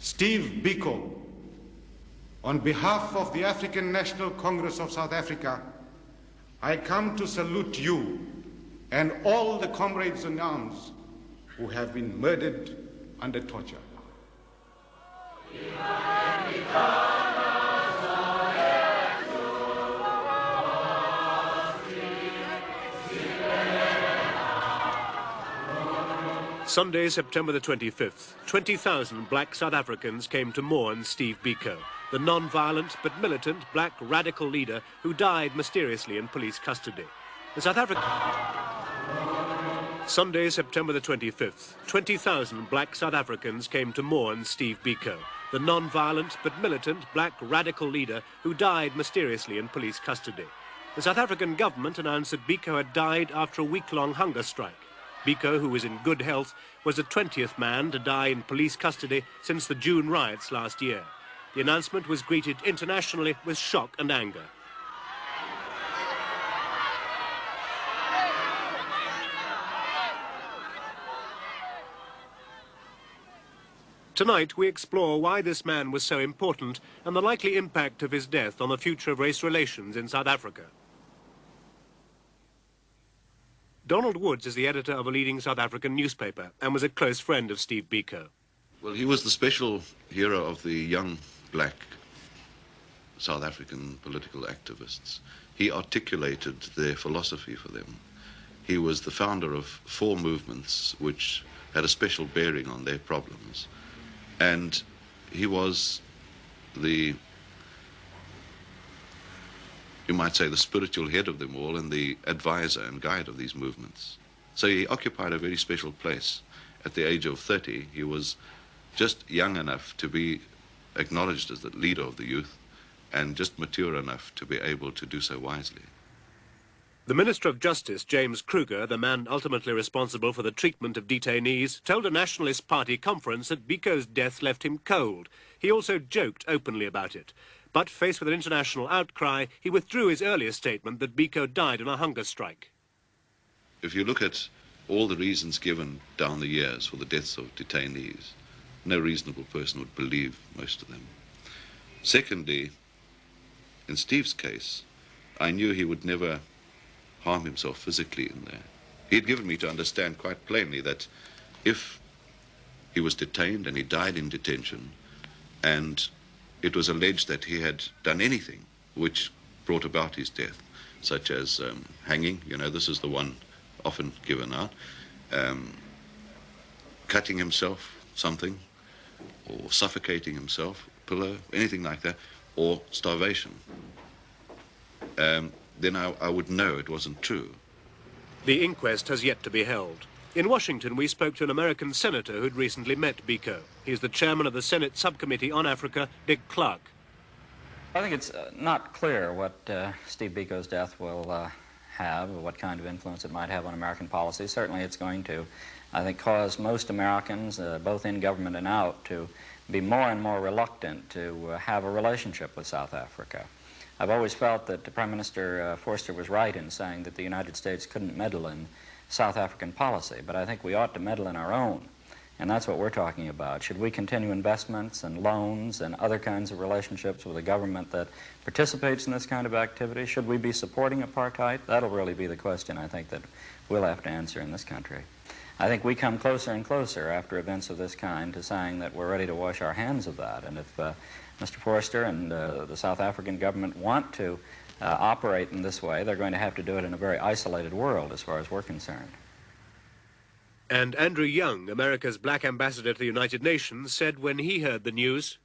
Steve Biko, on behalf of the African National Congress of South Africa, I come to salute you and all the comrades in arms who have been murdered under torture. Sunday, September the 25th, 20,000 black South Africans came to mourn Steve Biko, the non-violent but militant black radical leader who died mysteriously in police custody. The South African... Sunday, September the 25th, 20,000 black South Africans came to mourn Steve Biko, the non-violent but militant black radical leader who died mysteriously in police custody. The South African government announced that Biko had died after a week-long hunger strike. Biko, who was in good health, was the 20th man to die in police custody since the June riots last year. The announcement was greeted internationally with shock and anger. Tonight we explore why this man was so important and the likely impact of his death on the future of race relations in South Africa. Donald Woods is the editor of a leading South African newspaper and was a close friend of Steve Biko. Well, he was the special hero of the young black South African political activists. He articulated their philosophy for them. He was the founder of 4 movements which had a special bearing on their problems. And he was the, you might say, the spiritual head of them all and the advisor and guide of these movements. So he occupied a very special place. At the age of 30, he was just young enough to be acknowledged as the leader of the youth and just mature enough to be able to do so wisely. The Minister of Justice, James Kruger, the man ultimately responsible for the treatment of detainees, told a Nationalist Party conference that Biko's death left him cold. He also joked openly about it. But faced with an international outcry, he withdrew his earlier statement that Biko died in a hunger strike. If you look at all the reasons given down the years for the deaths of detainees, no reasonable person would believe most of them. Secondly, in Steve's case, I knew he would never harm himself physically in there. He had given me to understand quite plainly that if he was detained and he died in detention, and it was alleged that he had done anything which brought about his death, such as hanging, you know, this is the one often given out, cutting himself, something, or suffocating himself, pillow, anything like that, or starvation, then I would know it wasn't true. The inquest has yet to be held. In Washington, we spoke to an American senator who'd recently met Biko. He's the chairman of the Senate Subcommittee on Africa, Dick Clark. I think it's not clear what Steve Biko's death will have, or what kind of influence it might have on American policy. Certainly it's going to, I think, cause most Americans, both in government and out, to be more and more reluctant to have a relationship with South Africa. I've always felt that Prime Minister Forster was right in saying that the United States couldn't meddle in South African policy, but I think we ought to meddle in our own, and that's what we're talking about. Should we continue investments and loans and other kinds of relationships with a government that participates in this kind of activity? Should we be supporting apartheid? That'll really be the question, I think, that we'll have to answer in this country. I think we come closer and closer after events of this kind to saying that we're ready to wash our hands of that, and if Mr. Forster and the South African government want to operate in this way, they're going to have to do it in a very isolated world as far as we're concerned. And Andrew Young, America's black ambassador to the United Nations, said when he heard the news,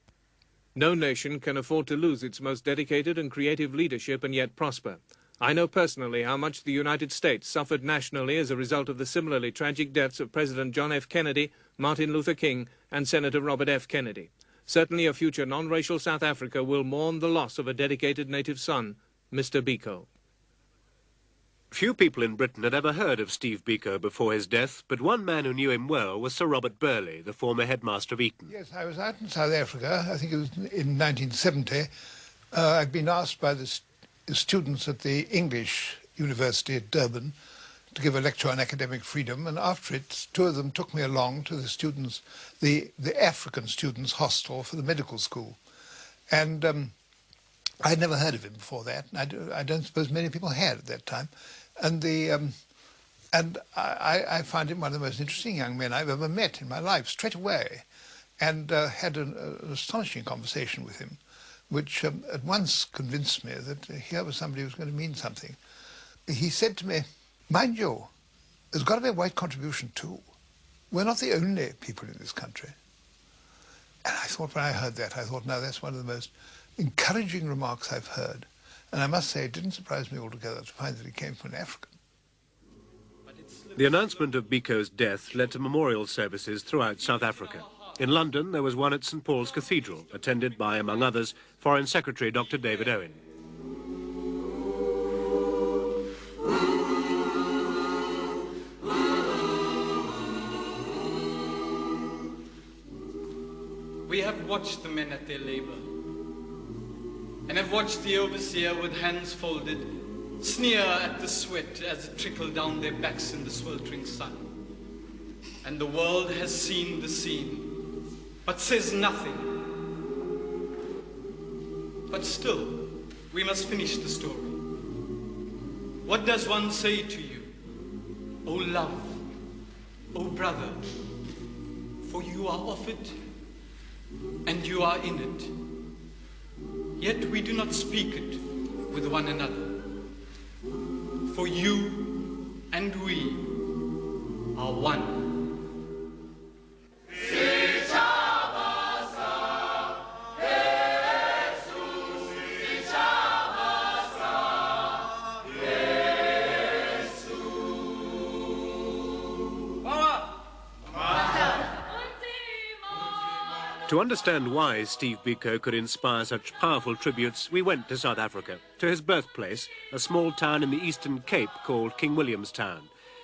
"No nation can afford to lose its most dedicated and creative leadership and yet prosper. I know personally how much the United States suffered nationally as a result of the similarly tragic deaths of President John F. Kennedy, Martin Luther King, and Senator Robert F. Kennedy. Certainly a future non-racial South Africa will mourn the loss of a dedicated native son, Mr. Biko." Few people in Britain had ever heard of Steve Biko before his death, but one man who knew him well was Sir Robert Burley, the former headmaster of Eton. Yes, I was out in South Africa, I think it was in 1970. I'd been asked by the students at the English University at Durban to give a lecture on academic freedom, and after it, two of them took me along to the students, the African students' hostel for the medical school. And I'd never heard of him before that, and I don't suppose many people had at that time. And I found him one of the most interesting young men I've ever met in my life, straight away, and had an astonishing conversation with him, which at once convinced me that here was somebody who was going to mean something. He said to me, "Mind you, there's got to be a white contribution too. We're not the only people in this country." And I thought, when I heard that, I thought, no, that's one of the most encouraging remarks I've heard. And I must say, it didn't surprise me altogether to find that he came from an African. The announcement of Biko's death led to memorial services throughout South Africa. In London, there was one at St. Paul's Cathedral, attended by, among others, Foreign Secretary Dr. David Owen. We have watched the men at their labor, and have watched the overseer with hands folded sneer at the sweat as it trickled down their backs in the sweltering sun. And the world has seen the scene, but says nothing. But still, we must finish the story. What does one say to you? O love, O brother, for you are of it, and you are in it. Yet we do not speak it with one another. For you and we are one. To understand why Steve Biko could inspire such powerful tributes, we went to South Africa, to his birthplace, a small town in the Eastern Cape called King William's Town.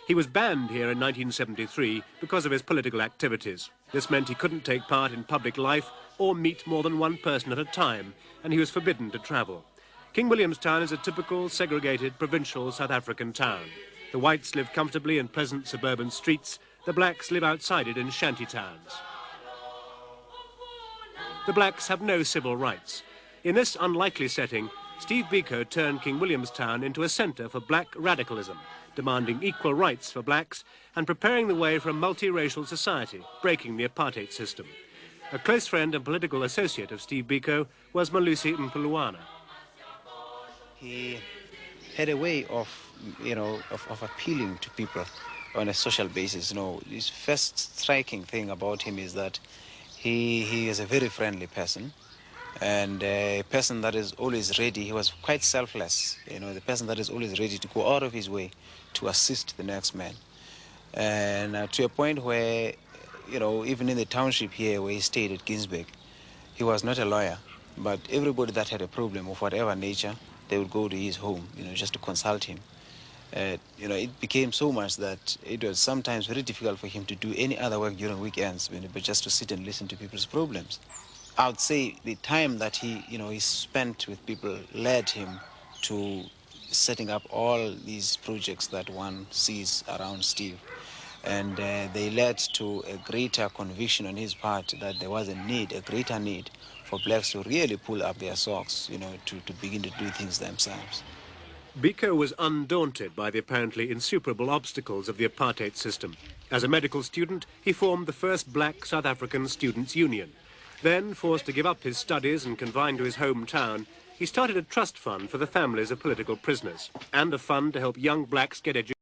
He was banned here in 1973 because of his political activities. This meant he couldn't take part in public life or meet more than one person at a time, and he was forbidden to travel. King William's Town is a typical, segregated, provincial South African town. The whites live comfortably in pleasant suburban streets. The blacks live outside it in shanty towns. The blacks have no civil rights. In this unlikely setting, Steve Biko turned King William's Town into a centre for black radicalism, demanding equal rights for blacks and preparing the way for a multiracial society, breaking the apartheid system. A close friend and political associate of Steve Biko was Malusi Mpuluwana. He had a way of, of appealing to people on a social basis. His first striking thing about him is that he is a very friendly person, and a person that is always ready. He was quite selfless, the person that is always ready to go out of his way to assist the next man. And to a point where, even in the township here where he stayed at Ginsberg, he was not a lawyer, but everybody that had a problem of whatever nature, they would go to his home, just to consult him. It became so much that it was sometimes very difficult for him to do any other work during weekends, but just to sit and listen to people's problems. I would say the time that he spent with people led him to setting up all these projects that one sees around Steve. And they led to a greater conviction on his part that there was a greater need for blacks to really pull up their socks, to begin to do things themselves. Biko was undaunted by the apparently insuperable obstacles of the apartheid system. As a medical student, he formed the first black South African Students' Union. Then, forced to give up his studies and confined to his hometown, he started a trust fund for the families of political prisoners and a fund to help young blacks get educated.